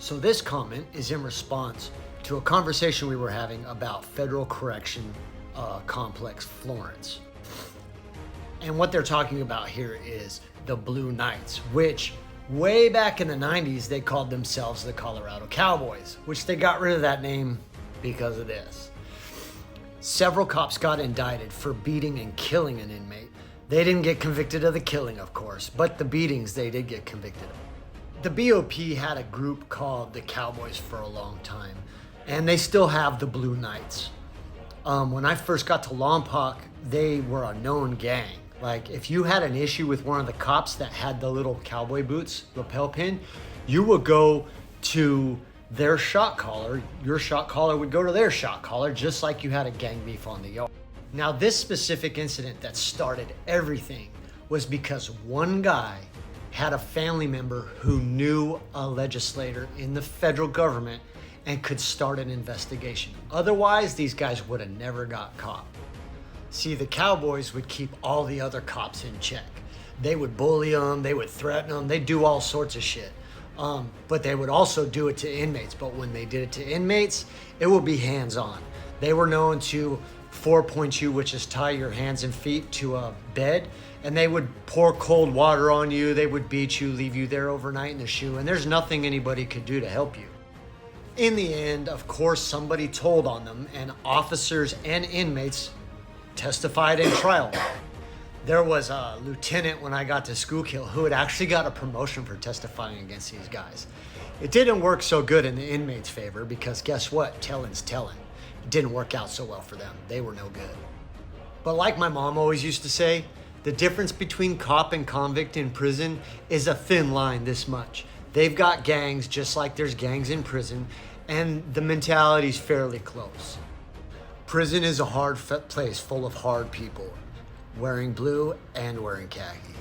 So this comment is in response to a conversation we were having about Federal Correction Complex Florence. And what they're talking about here is the Blue Knights, which way back in the 90s, they called themselves the Colorado Cowboys, which they got rid of that name because of this. Several cops got indicted for beating and killing an inmate. They didn't get convicted of the killing, of course, but the beatings they did get convicted of. The BOP had a group called the Cowboys for a long time, and they still have the Blue Knights. When I first got to Lompoc, they were a known gang. Like, if you had an issue with one of the cops that had the little cowboy boots, lapel pin, you would go to their shot caller. Your shot caller would go to their shot caller, just like you had a gang beef on the yard. Now, this specific incident that started everything was because one guy had a family member who knew a legislator in the federal government and could start an investigation. Otherwise, these guys would have never got caught. See, the Cowboys would keep all the other cops in check. They would bully them, they would threaten them, they'd do all sorts of shit. But they would also do it to inmates. But when they did it to inmates, it would be hands-on. They were known to 4-point you, which is tie your hands and feet to a bed, and they would pour cold water on you, they would beat you, leave you there overnight in the shoe, and there's nothing anybody could do to help you. In the end, of course, somebody told on them, and officers and inmates testified in trial. There was a lieutenant when I got to Schuylkill who had actually got a promotion for testifying against these guys. It didn't work so good in the inmates' favor because guess what? Telling's telling. It didn't work out so well for them. They were no good. But like my mom always used to say, the difference between cop and convict in prison is a thin line this much. They've got gangs just like there's gangs in prison, and the mentality's fairly close. Prison is a hard place full of hard people, wearing blue and wearing khaki.